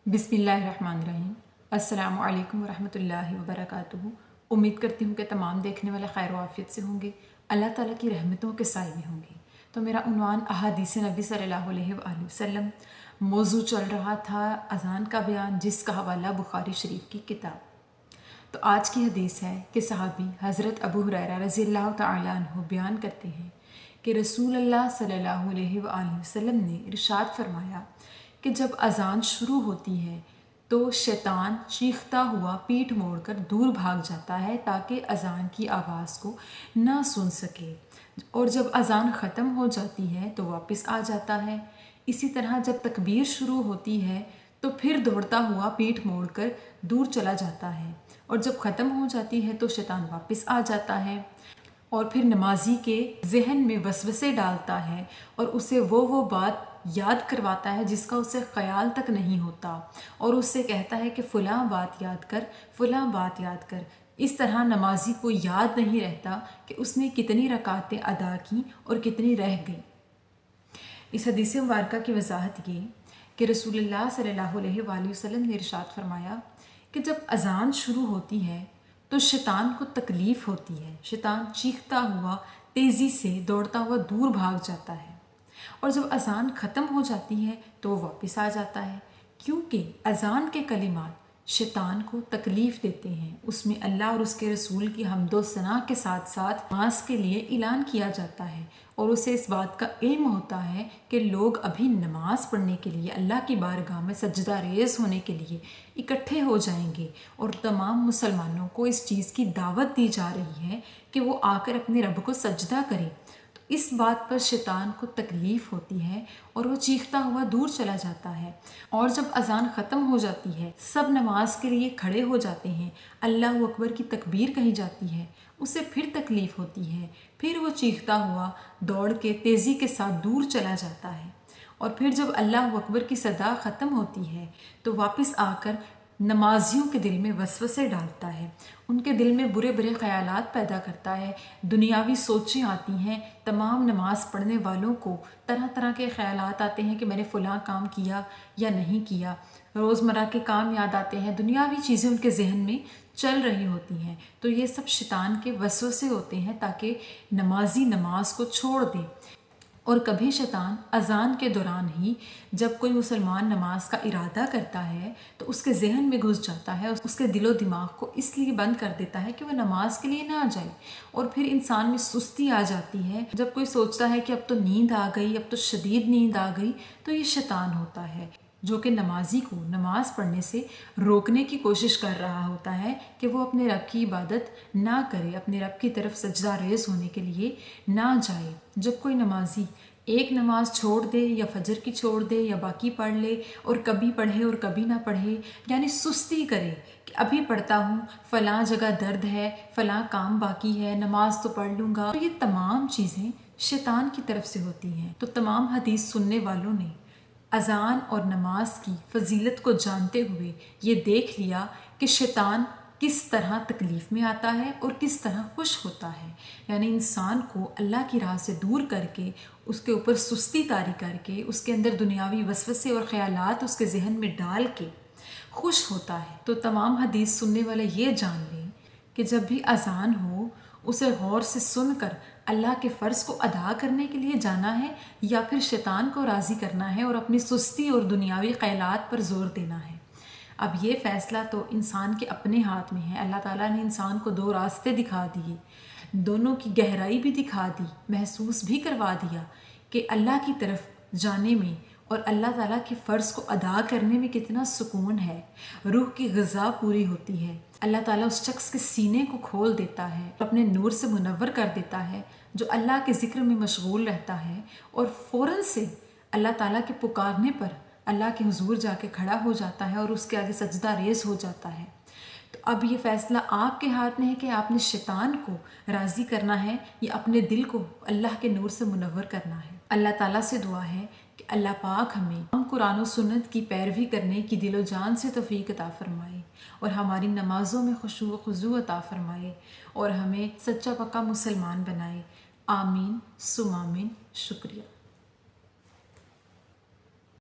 बिस्मिल्लाहिर्रहमानिर्रहीम। अस्सलामु अलैकुम वरहमतुल्लाहि वबरकातुहू। उम्मीद करती हूँ कि तमाम देखने वाले खैर आफियत से होंगे, अल्लाह ताला की रहमतों के साए में होंगे। तो मेरा उन्वान अहादीस नबी सल्लल्लाहु अलैहि वसल्लम मौजू चल रहा था अज़ान का बयान, जिसका हवाला बुखारी शरीफ की किताब। तो आज की हदीस है कि सहाबी हज़रत अबू हुरैरा रज़ियल्लाहु तआला अन्हु बयान करते हैं कि रसूल अल्लाह सल्लल्लाहु अलैहि वसल्लम ने इरशाद फरमाया कि जब अज़ान शुरू होती है तो शैतान चीखता हुआ पीठ मोड़कर दूर भाग जाता है ताकि अज़ान की आवाज़ को ना सुन सके, और जब अज़ान ख़त्म हो जाती है तो वापस आ जाता है। इसी तरह जब तकबीर शुरू होती है तो फिर दौड़ता हुआ पीठ मोड़कर दूर चला जाता है, और जब ख़त्म हो जाती है तो शैतान वापस आ जाता है और फिर नमाजी के जहन में वसवसे डालता है और उसे वो बात याद करवाता है जिसका उसे ख़याल तक नहीं होता, और उससे कहता है कि फ़लाँ बात याद कर, फ़लाँ बात याद कर। इस तरह नमाजी को याद नहीं रहता कि उसने कितनी रकातें अदा की और कितनी रह गई। इस हदीस मुबारका की वजाहत ये कि रसूलुल्लाह सल्लल्लाहु अलैहि वसल्लम ने इरशाद फरमाया कि जब अज़ान शुरू होती है तो शैतान को तकलीफ़ होती है। शैतान चीखता हुआ तेज़ी से दौड़ता हुआ दूर भाग जाता है, और जब अज़ान ख़त्म हो जाती है तो वो वापस आ जाता है, क्योंकि अज़ान के कलिमात शैतान को तकलीफ़ देते हैं। उसमें अल्लाह और उसके रसूल की हम्दो सना के साथ साथ नमाज के लिए ऐलान किया जाता है, और उसे इस बात का इल्म होता है कि लोग अभी नमाज पढ़ने के लिए अल्लाह की बारगाह में सजदा रेज़ होने के लिए इकट्ठे हो जाएंगे, और तमाम मुसलमानों को इस चीज़ की दावत दी जा रही है कि वो आकर अपने रब को सजदा करें। तो इस बात पर शैतान को तकलीफ़ होती है और वो चीखता हुआ दूर चला जाता है, और जब अज़ान ख़त्म हो जाती है सब नमाज के लिए खड़े हो जाते हैं, अल्लाह अकबर की तकबीर कही जाती है, उसे फिर तकलीफ़ होती है, फिर वो चीखता हुआ दौड़ के तेज़ी के साथ दूर चला जाता है, और फिर जब अल्लाह अकबर की सदा ख़त्म होती है तो वापस आकर नमाजियों के दिल में वसवसे डालता है, उनके दिल में बुरे बुरे ख़यालात पैदा करता है, दुनियावी सोचें आती हैं। तमाम नमाज पढ़ने वालों को तरह तरह के ख़यालात आते हैं कि मैंने फ़लाँ काम किया या नहीं किया, रोज़मर्रा के काम याद आते हैं, दुनियावी चीज़ें उनके जहन में चल रही होती हैं। तो ये सब शैतान के वसवसे होते हैं ताकि नमाजी नमाज को छोड़ दे। और कभी शैतान अज़ान के दौरान ही जब कोई मुसलमान नमाज का इरादा करता है तो उसके जहन में घुस जाता है, उसके दिलो दिमाग को इसलिए बंद कर देता है कि वह नमाज के लिए ना जाए, और फिर इंसान में सुस्ती आ जाती है। जब कोई सोचता है कि अब तो नींद आ गई, अब तो शदीद नींद आ गई, तो ये शैतान होता है जो कि नमाजी को नमाज पढ़ने से रोकने की कोशिश कर रहा होता है कि वो अपने रब की इबादत ना करे, अपने रब की तरफ सजदा रेज़ होने के लिए ना जाए। जब कोई नमाजी एक नमाज छोड़ दे या फजर की छोड़ दे या बाकी पढ़ ले और कभी पढ़े और कभी ना पढ़े, यानी सुस्ती करे कि अभी पढ़ता हूँ, फ़लाँ जगह दर्द है, फ़लाँ काम बाकी है, नमाज तो पढ़ लूँगा, तो ये तमाम चीज़ें शैतान की तरफ से होती हैं। तो तमाम हदीस सुनने वालों ने अज़ान और नमाज की फ़जीलत को जानते हुए ये देख लिया कि शैतान किस तरह तकलीफ़ में आता है और किस तरह खुश होता है, यानी इंसान को अल्लाह की राह से दूर करके उसके ऊपर सुस्ती तारी करके उसके अंदर दुनियावी वसवसे और ख़यालात उसके जहन में डाल के खुश होता है। तो तमाम हदीस सुनने वाले ये जान लें कि जब भी अज़ान हो उसे गौर से सुनकर अल्लाह के फ़र्ज़ को अदा करने के लिए जाना है या फिर शैतान को राज़ी करना है और अपनी सुस्ती और दुनियावी ख़यालात पर ज़ोर देना है। अब ये फ़ैसला तो इंसान के अपने हाथ में है। अल्लाह ताला ने इंसान को दो रास्ते दिखा दिए, दोनों की गहराई भी दिखा दी, महसूस भी करवा दिया कि अल्लाह की तरफ जाने में और अल्लाह ताला के फ़र्ज़ को अदा करने में कितना सुकून है, रूह की ग़िज़ा पूरी होती है। अल्लाह ताला उस शख्स के सीने को खोल देता है, अपने नूर से मुनव्वर कर देता है, जो अल्लाह के ज़िक्र में मशगूल रहता है और फ़ौरन से अल्लाह ताला के पुकारने पर अल्लाह के हुजूर जाके खड़ा हो जाता है और उसके आगे सजदा रेज़ हो जाता है। तो अब ये फ़ैसला आपके हाथ में है कि आपने शैतान को राज़ी करना है या अपने दिल को अल्लाह के नूर से मुनव्वर करना है। अल्लाह ताला से दुआ है कि अल्लाह पाक हम कुरान और सुन्नत की पैरवी करने की दिलो जान से तौफीक अता फ़रमाए, और हमारी नमाज़ों में खुशू व खुज़ू अता फ़रमाए, और हमें सच्चा पक्का मुसलमान बनाए। आमीन सुम आमीन। शुक्रिया।